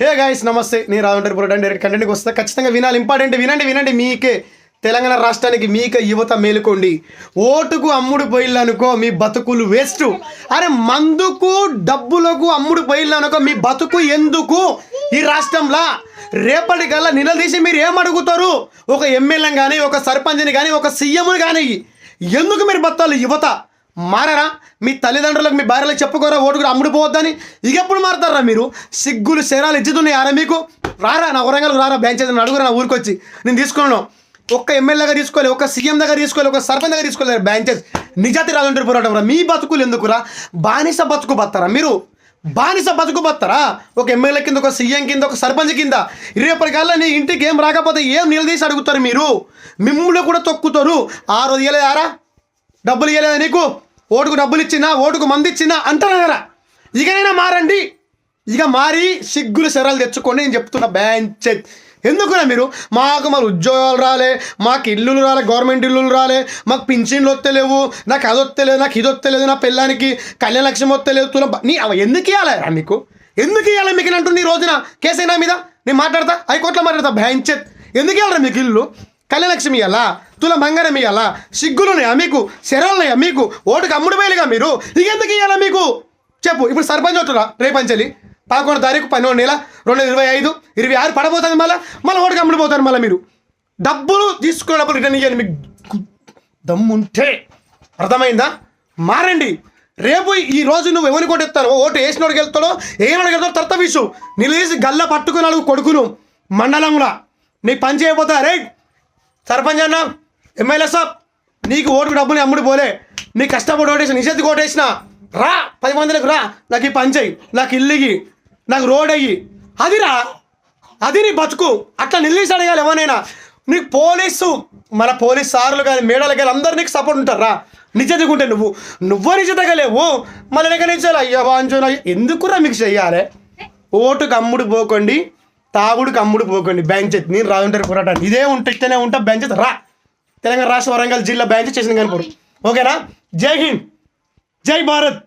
Hey guys నమస్తే, నేను రాజంటారు పురటండి direct కంటెంట్కి వస్తా. ఖచ్చితంగా వినాలి, ఇంపార్టెంట్. వినండి మీకే తెలంగాణ రాష్ట్రానికి మీకే యువత మేలుకోండి. ఓటుకు అమ్ముడు పోయిల్లనుకో మీ బతుకులు వేస్ట్. అరే మందుకు డబ్బులకు అమ్ముడు పోయిల్లనుకో మీ బతుకు ఎందుకు ఈ రాష్ట్రంలో? రేపటికల్లా నిలదీసి మీరు ఏమడుగుతారు? ఒక ఎమ్మెల్యేని కానీ, ఒక సర్పంచ్ని కానీ, ఒక సీఎంని కానీ ఎందుకు మీరు బతాలు? యువత మారరా? మీ తల్లిదండ్రులకు మీ భార్యలకు చెప్పుకోరా ఓటుకు అమ్ముడు పోవద్దని? ఇక ఎప్పుడు మారుతారా మీరు? సిగ్గులు శరాలు ఇచ్చుతున్నాయారా మీకు? రారా నా వరంగల్ రారా, బ్యాంక్ చేసి అడుగురా నా ఊరికి వచ్చి. నేను తీసుకున్నాను, ఒక్క ఎమ్మెల్యే దగ్గర తీసుకోవాలి, ఒక సీఎం దగ్గర తీసుకోవాలి, ఒక సర్పంచ్ దగ్గర తీసుకోలేదు. బ్యాంచెస్ నిజాతి రాజంటారు పోరాటం రా. మీ బతుకులు ఎందుకురా? బానిస బతుకు బతారా మీరు? బానిస బతుకు బతారా? ఒక ఎమ్మెల్యే కింద, ఒక సీఎం కింద, ఒక సర్పంచ్ కింద రేపటికల్లా నీ ఇంటికి ఏం రాకపోతే ఏం నిలదీసి అడుగుతారు మీరు? మిమ్మల్ని కూడా తొక్కుతారు. ఆ రోజు ఇవ్వలేదారా? డబ్బులు ఇవ్వలేదా నీకు? ఓటుకు డబ్బులు ఇచ్చినా, ఓటుకు మంది ఇచ్చినా అంటారా కదా? ఇకనైనా మారండి. ఇక మారి సిగ్గులు శరాలు తెచ్చుకొని నేను చెప్తున్నా. బ్యాంచ్ ఎందుకురా మీరు? మాకు మరి ఉద్యోగాలు రాలే, మాకు ఇల్లులు రాలే, గవర్నమెంట్ ఇల్లులు రాలే, మాకు పింఛన్లు వస్తలేవు, నాకు అది వస్తలేదు, నాకు ఇది వస్తలేదు, నా పిల్లానికి కళ్యాణ లక్ష్యం వస్తలేదు, తులం నీ ఎందుకు ఇవ్వాలరా మీకు? ఎందుకు ఇవ్వాలి మీకు అంటుంది? ఈ రోజున కేసైనా మీద నేను మాట్లాడతా, హైకోర్టులో మాట్లాడతా. బ్యాంచెత్ ఎందుకు ఇవ్వాలరా మీకు? ఇల్లు కళ్యాణ లక్ష్యం ఇవ్వాలా, తుల బంగారం ఇవ్వాలా? సిగ్గులున్నాయా మీకు? శరాలున్నాయా మీకు? ఓటుకు అమ్ముడు పోయలుగా మీరు. ఇక ఎందుకు ఇవ్వాలా మీకు? చెప్పు. ఇప్పుడు సర్పంచ్ అవుతురా రేపంచలి 11వ తారీఖు 12వ నెల 2025 26 పడబోతుంది. మళ్ళీ ఓటుకు అమ్ముడు పోతారు. మళ్ళీ మీరు డబ్బులు తీసుకున్న డబ్బులు రిటర్న్ ఇవ్వాలి మీకు దమ్ముంటే. అర్థమైందా? మారండి. రేపు ఈ రోజు నువ్వు ఎవరిని కొట్టేస్తావు? ఓటు వేసినోడికి వెళ్తాడో ఏమడికి వెళ్తాడో తర్త విషయం నిలిసి గల్ల పట్టుకుని అడుగు కొడుకును మండలంలో నీ పని చేయబోతా. రే సర్పంచ్ అన్న, ఎమ్మెల్యే సాబ్, నీకు ఓటుకు డబ్బులు అమ్ముడు పోలే, నీ కష్టపడి ఓటేసిన, నిజానికి ఓటేసిన, రా 10 మందిలకు రా, నాకు ఈ పని చెయ్యి, నాకు ఇల్లుగి, నాకు రోడ్ అయ్యి, అదిరా, అది నీ బతుకు. అట్లా నిలిచి అడగాలి ఎవరైనా. నీకు పోలీసు మన పోలీస్ సార్లు కానీ, మేడలు కానీ అందరూ నీకు సపోర్ట్ ఉంటారా? నిజంగా నువ్వు నిజంగా లేవు. మళ్ళీ ఎక్కడించాలి అయ్యా బాంచు ఎందుకురా మీకు చెయ్యాలి? ఓటుకు అమ్ముడు పోకండి, తాగుడుకు అమ్ముడు పోకండి. బ్యాంచెత్ నేను రాజంటారు పోరాటాన్ని ఇదే ఇస్తూనే ఉంటా. బ్యాంచెత్ రా. తెలంగాణ రాష్ట్ర వరంగల్ జిల్లా బ్యాంచెత్ చేసింది కనుకోరు. ఓకేనా? జై హింద్, జై భారత్.